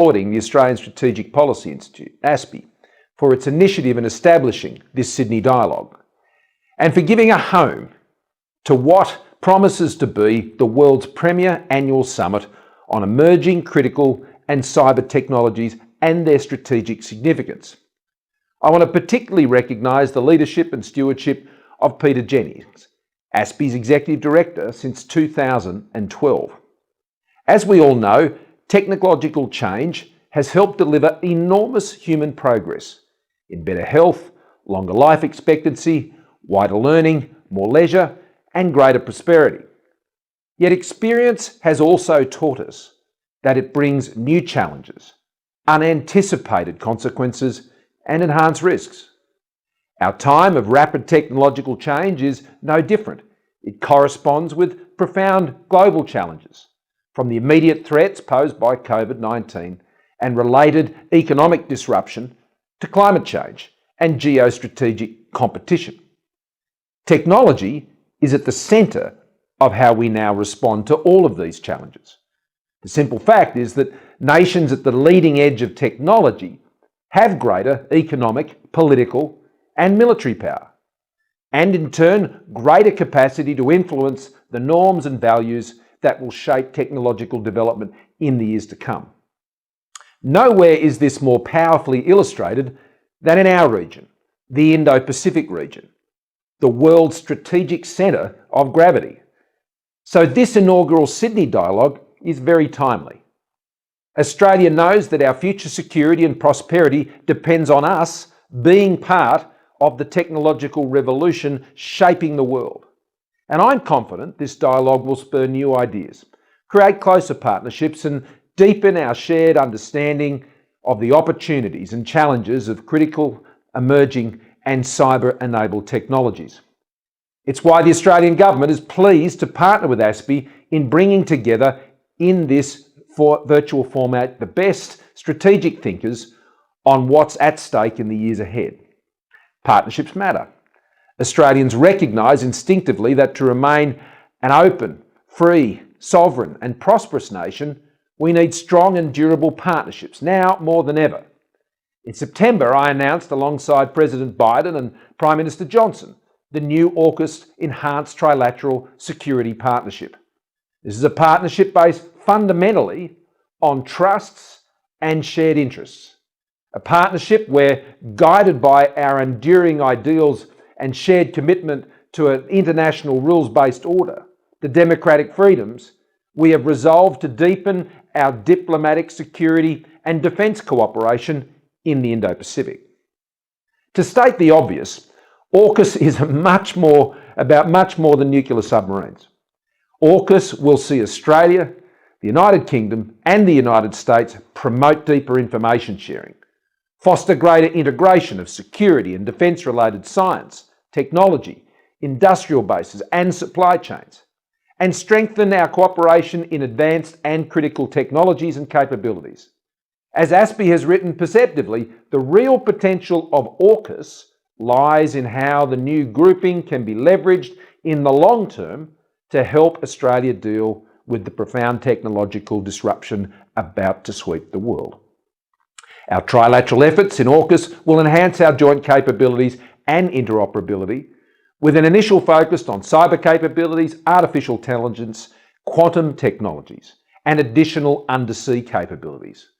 the Australian Strategic Policy Institute, ASPI, for its initiative in establishing this Sydney Dialogue, and for giving a home to what promises to be the world's premier annual summit on emerging critical and cyber technologies and their strategic significance. I want to particularly recognise the leadership and stewardship of Peter Jennings, ASPI's Executive Director since 2012. As we all know, technological change has helped deliver enormous human progress in better health, longer life expectancy, wider learning, more leisure, and greater prosperity. Yet experience has also taught us that it brings new challenges, unanticipated consequences, and enhanced risks. Our time of rapid technological change is no different. It corresponds with profound global challenges, from the immediate threats posed by COVID-19 and related economic disruption to climate change and geostrategic competition. Technology is at the centre of how we now respond to all of these challenges. The simple fact is that nations at the leading edge of technology have greater economic, political, and military power, and in turn, greater capacity to influence the norms and values that will shape technological development in the years to come. Nowhere is this more powerfully illustrated than in our region, the Indo-Pacific region, the world's strategic centre of gravity. So this inaugural Sydney Dialogue is very timely. Australia knows that our future security and prosperity depends on us being part of the technological revolution shaping the world. And I'm confident this dialogue will spur new ideas, create closer partnerships, and deepen our shared understanding of the opportunities and challenges of critical, emerging, and cyber-enabled technologies. It's why the Australian Government is pleased to partner with ASPI in bringing together in this virtual format the best strategic thinkers on what's at stake in the years ahead. Partnerships matter. Australians recognise instinctively that to remain an open, free, sovereign and prosperous nation, we need strong and durable partnerships, now more than ever. In September, I announced alongside President Biden and Prime Minister Johnson the new AUKUS Enhanced Trilateral Security Partnership. This is a partnership based fundamentally on trusts and shared interests. A partnership where, guided by our enduring ideals and shared commitment to an international rules-based order, to democratic freedoms, we have resolved to deepen our diplomatic, security and defence cooperation in the Indo-Pacific. To state the obvious, AUKUS is much more than nuclear submarines. AUKUS will see Australia, the United Kingdom and the United States promote deeper information sharing, foster greater integration of security and defence-related science, technology, industrial bases and supply chains, and strengthen our cooperation in advanced and critical technologies and capabilities. As ASPI has written perceptively, the real potential of AUKUS lies in how the new grouping can be leveraged in the long term to help Australia deal with the profound technological disruption about to sweep the world. Our trilateral efforts in AUKUS will enhance our joint capabilities and interoperability, with an initial focus on cyber capabilities, artificial intelligence, quantum technologies, and additional undersea capabilities.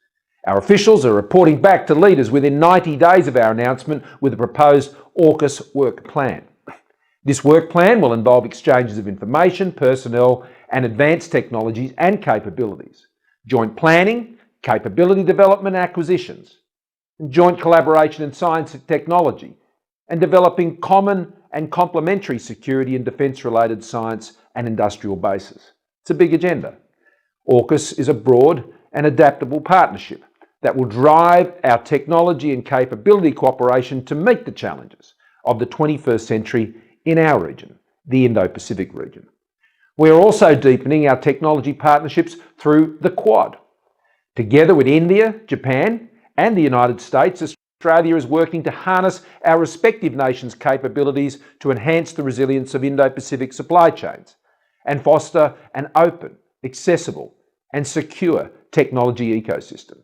Our officials are reporting back to leaders within 90 days of our announcement with a proposed AUKUS work plan. This work plan will involve exchanges of information, personnel, and advanced technologies and capabilities, joint planning, capability development and acquisitions, and joint collaboration in science and technology, and developing common and complementary security and defence-related science and industrial bases. It's a big agenda. AUKUS is a broad and adaptable partnership that will drive our technology and capability cooperation to meet the challenges of the 21st century in our region, the Indo-Pacific region. We are also deepening our technology partnerships through the Quad. Together with India, Japan, and the United States, Australia is working to harness our respective nations' capabilities to enhance the resilience of Indo-Pacific supply chains and foster an open, accessible, and secure technology ecosystem.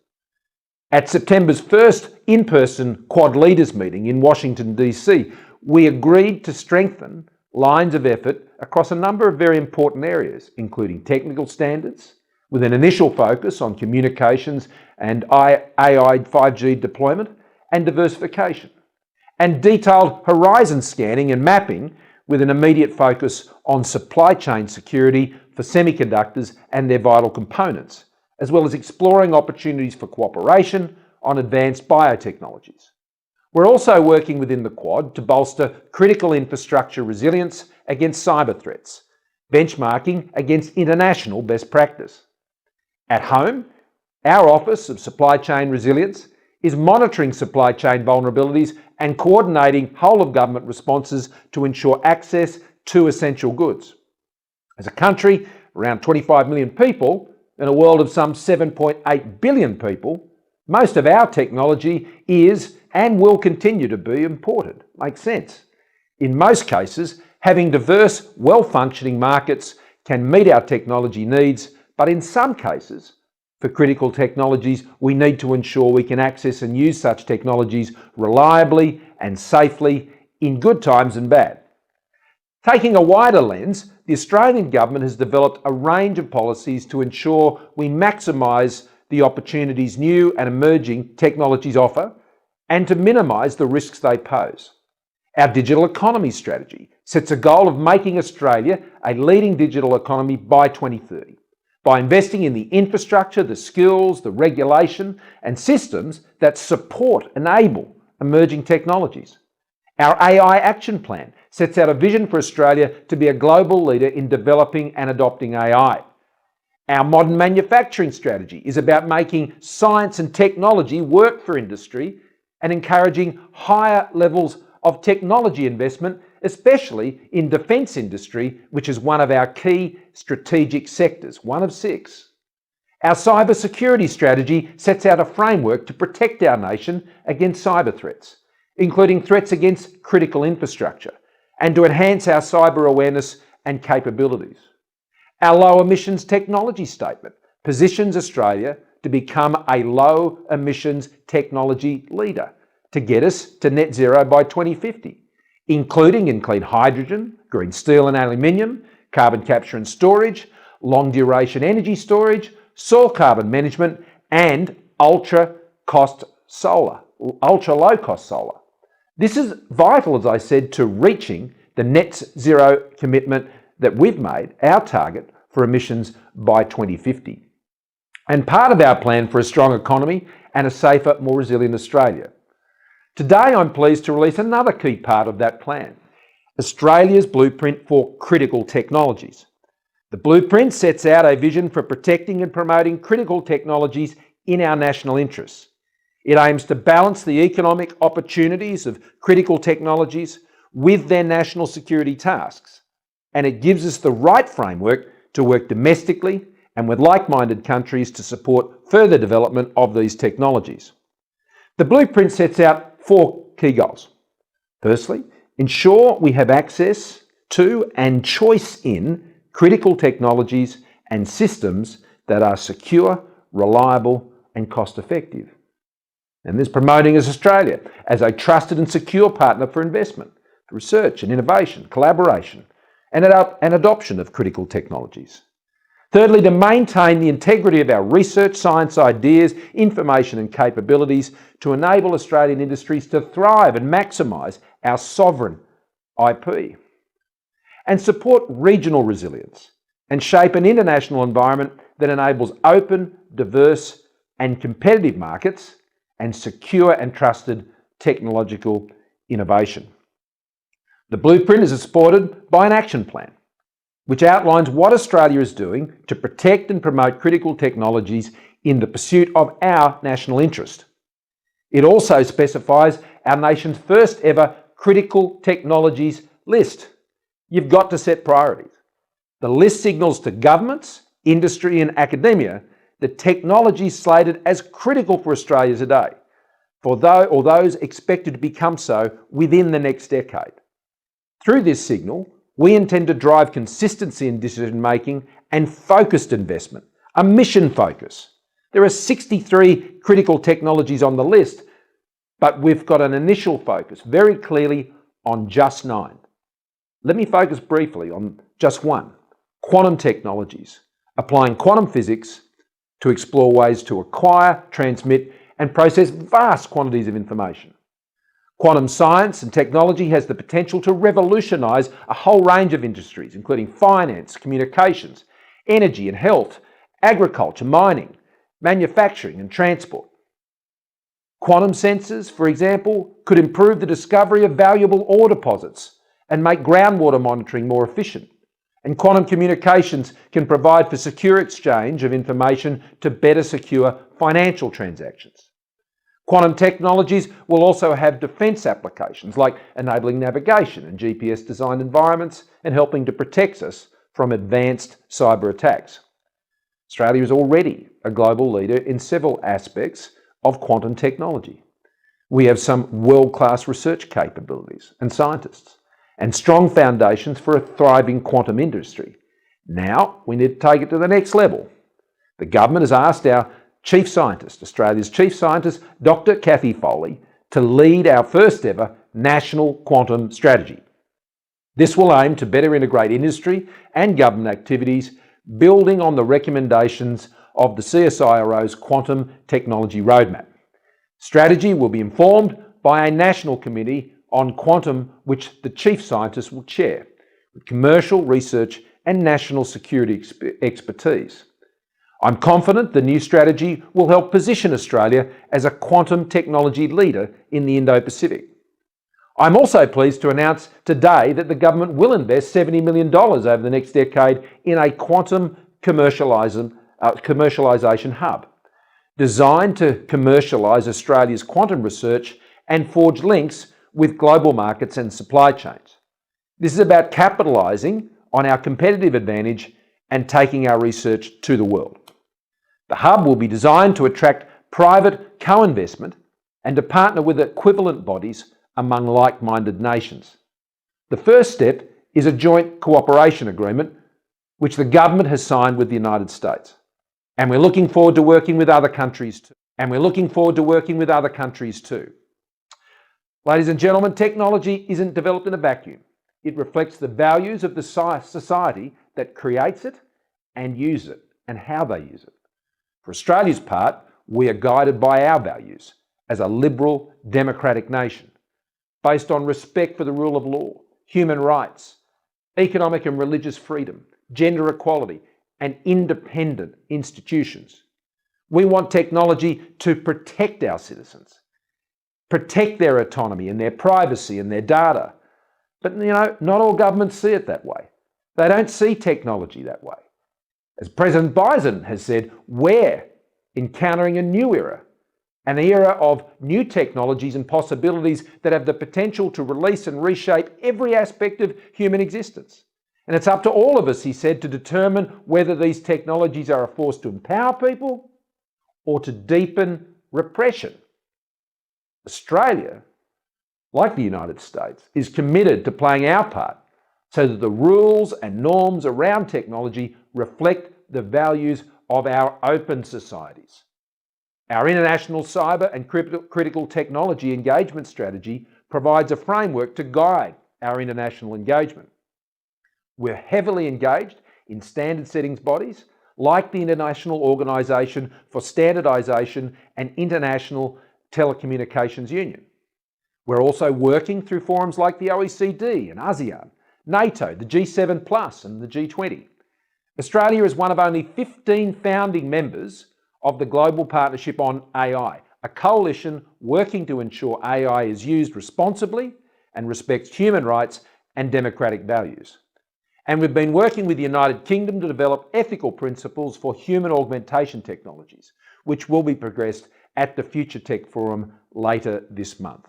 At September's first in-person Quad Leaders meeting in Washington, D.C., we agreed to strengthen lines of effort across a number of very important areas, including technical standards, with an initial focus on communications and AI 5G deployment and diversification, and detailed horizon scanning and mapping with an immediate focus on supply chain security for semiconductors and their vital components, as well as exploring opportunities for cooperation on advanced biotechnologies. We're also working within the Quad to bolster critical infrastructure resilience against cyber threats, benchmarking against international best practice. At home, our Office of Supply Chain Resilience is monitoring supply chain vulnerabilities and coordinating whole-of-government responses to ensure access to essential goods. As a country, around 25 million people, in a world of some 7.8 billion people, most of our technology is and will continue to be imported. Makes sense. In most cases, having diverse, well-functioning markets can meet our technology needs, but in some cases, for critical technologies, we need to ensure we can access and use such technologies reliably and safely in good times and bad. Taking a wider lens, the Australian Government has developed a range of policies to ensure we maximise the opportunities new and emerging technologies offer and to minimise the risks they pose. Our digital economy strategy sets a goal of making Australia a leading digital economy by 2030 by investing in the infrastructure, the skills, the regulation and systems that support, enable emerging technologies. Our AI Action Plan sets out a vision for Australia to be a global leader in developing and adopting AI. Our modern manufacturing strategy is about making science and technology work for industry and encouraging higher levels of technology investment, especially in defence industry, which is one of our key strategic sectors, one of 6. Our cyber security strategy sets out a framework to protect our nation against cyber threats, including threats against critical infrastructure, and to enhance our cyber awareness and capabilities. Our low emissions technology statement positions Australia to become a low emissions technology leader to get us to net zero by 2050, including in clean hydrogen, green steel and aluminium, carbon capture and storage, long duration energy storage, soil carbon management, and ultra low cost solar. This is vital, as I said, to reaching the net zero commitment that we've made, our target for emissions by 2050, and part of our plan for a strong economy and a safer, more resilient Australia. Today, I'm pleased to release another key part of that plan, Australia's Blueprint for Critical Technologies. The Blueprint sets out a vision for protecting and promoting critical technologies in our national interests. It aims to balance the economic opportunities of critical technologies with their national security tasks, and it gives us the right framework to work domestically and with like-minded countries to support further development of these technologies. The Blueprint sets out 4 key goals. Firstly, ensure we have access to and choice in critical technologies and systems that are secure, reliable and cost-effective. And this promoting as Australia as a trusted and secure partner for investment, for research and innovation, collaboration and adoption of critical technologies. Thirdly, to maintain the integrity of our research, science ideas, information and capabilities to enable Australian industries to thrive and maximise our sovereign IP. And support regional resilience and shape an international environment that enables open, diverse and competitive markets and secure and trusted technological innovation. The Blueprint is supported by an action plan which outlines what Australia is doing to protect and promote critical technologies in the pursuit of our national interest. It also specifies our nation's first ever critical technologies list. You've got to set priorities. The list signals to governments, industry and academia the technologies slated as critical for Australia today, or those expected to become so within the next decade. Through this signal, we intend to drive consistency in decision making and focused investment, a mission focus There are 63 critical technologies on the list, but we've got an initial focus very clearly on just 9. Let me focus briefly on just one: quantum technologies, applying quantum physics to explore ways to acquire, transmit, and process vast quantities of information. Quantum science and technology has the potential to revolutionise a whole range of industries, including finance, communications, energy and health, agriculture, mining, manufacturing and transport. Quantum sensors, for example, could improve the discovery of valuable ore deposits and make groundwater monitoring more efficient. And quantum communications can provide for secure exchange of information to better secure financial transactions. Quantum technologies will also have defence applications like enabling navigation and GPS-designed environments and helping to protect us from advanced cyber attacks. Australia is already a global leader in several aspects of quantum technology. We have some world-class research capabilities and scientists, and strong foundations for a thriving quantum industry. Now we need to take it to the next level. The government has asked our Chief Scientist, Australia's Chief Scientist, Dr. Cathy Foley, to lead our first ever national quantum strategy. This will aim to better integrate industry and government activities, building on the recommendations of the CSIRO's Quantum Technology Roadmap. Strategy will be informed by a national committee on quantum which the Chief Scientist will chair, with commercial research and national security expertise. I'm confident the new strategy will help position Australia as a quantum technology leader in the Indo-Pacific. I'm also pleased to announce today that the government will invest $70 million over the next decade in a quantum commercialisation hub, designed to commercialise Australia's quantum research and forge links with global markets and supply chains. This is about capitalising on our competitive advantage and taking our research to the world. The hub will be designed to attract private co-investment and to partner with equivalent bodies among like-minded nations. The first step is a joint cooperation agreement which the government has signed with the United States. And we're looking forward to working with other countries too. Ladies and gentlemen, technology isn't developed in a vacuum. It reflects the values of the society that creates it and uses it, and how they use it. For Australia's part, we are guided by our values as a liberal, democratic nation, based on respect for the rule of law, human rights, economic and religious freedom, gender equality, and independent institutions. We want technology to protect our citizens, protect their autonomy and their privacy and their data. But not all governments see it that way. They don't see technology that way. As President Biden has said, we're encountering a new era, an era of new technologies and possibilities that have the potential to release and reshape every aspect of human existence. And it's up to all of us, he said, to determine whether these technologies are a force to empower people or to deepen repression. Australia, like the United States, is committed to playing our part so that the rules and norms around technology reflect the values of our open societies. Our international cyber and critical technology engagement strategy provides a framework to guide our international engagement. We're heavily engaged in standard settings bodies like the International Organisation for Standardisation and International Telecommunications Union. We're also working through forums like the OECD and ASEAN, NATO, the G7+ and the G20. Australia is one of only 15 founding members of the Global Partnership on AI, a coalition working to ensure AI is used responsibly and respects human rights and democratic values. And we've been working with the United Kingdom to develop ethical principles for human augmentation technologies, which will be progressed at the Future Tech Forum later this month.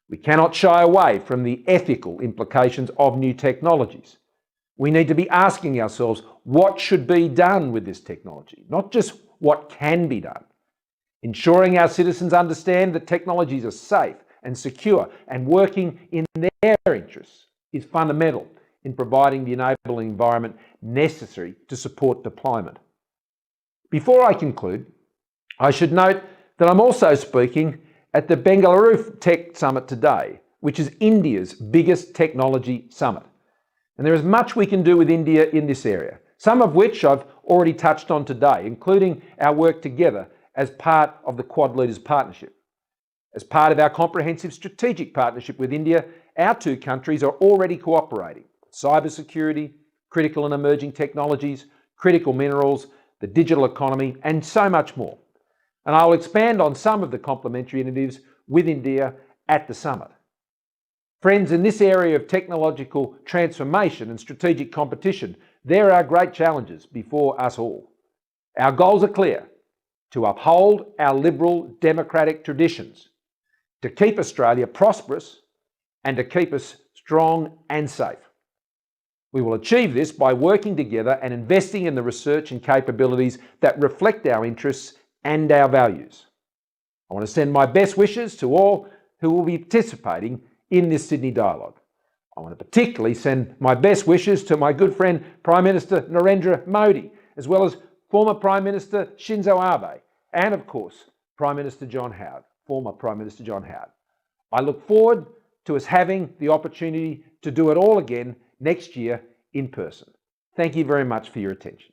We cannot shy away from the ethical implications of new technologies. We need to be asking ourselves what should be done with this technology, not just what can be done. Ensuring our citizens understand that technologies are safe and secure and working in their interests is fundamental in providing the enabling environment necessary to support deployment. Before I conclude, I should note that I'm also speaking at the Bengaluru Tech Summit today, which is India's biggest technology summit. And there is much we can do with India in this area, some of which I've already touched on today, including our work together as part of the Quad Leaders Partnership. As part of our comprehensive strategic partnership with India, our two countries are already cooperating. Cybersecurity, critical and emerging technologies, critical minerals, the digital economy, and so much more. And I'll expand on some of the complementary initiatives with India at the summit. Friends, in this area of technological transformation and strategic competition, there are great challenges before us all. Our goals are clear: to uphold our liberal democratic traditions, to keep Australia prosperous, and to keep us strong and safe. We will achieve this by working together and investing in the research and capabilities that reflect our interests and our values. I want to send my best wishes to all who will be participating in this Sydney Dialogue. I want to particularly send my best wishes to my good friend Prime Minister Narendra Modi, as well as former Prime Minister Shinzo Abe, and of course, Prime Minister John Howard, former Prime Minister John Howard. I look forward to us having the opportunity to do it all again next year in person. Thank you very much for your attention.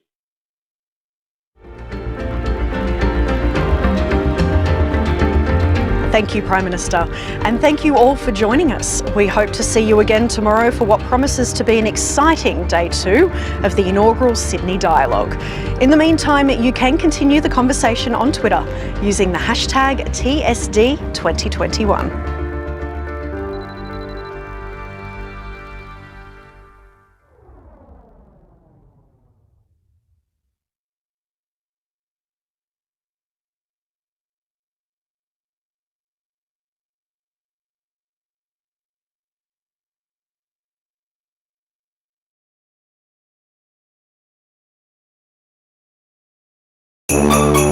Thank you, Prime Minister, and thank you all for joining us. We hope to see you again tomorrow for what promises to be an exciting day 2 of the inaugural Sydney Dialogue. In the meantime, you can continue the conversation on Twitter using the hashtag TSD2021. Thank you.